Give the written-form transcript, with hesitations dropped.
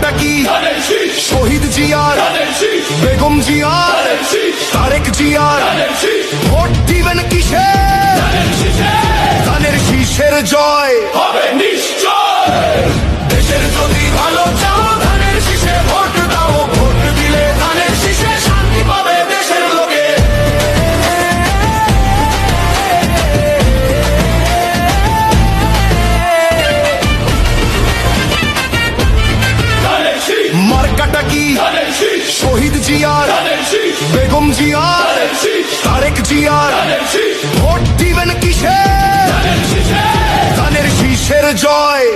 মার্কাটা কি শহীদ জিয়ার, বেগম জিয়ার, তারেক জিয়ার। ভোট দিবেন কিসে? ধানের শীষের জয় হবে নিশ্চয়। দেশের যদি ভালো চাও ধানের শীষে ভোট দাও। ভোট দিলে ধানের শীষে শান্তি পাবে দেশের লোকে। মার্কাটা কি শহীদ জিয়ার, বেগম জিয়ার, তারেক জিয়ার। ভোট দিবেন কিসে? ধানের শীষের জয়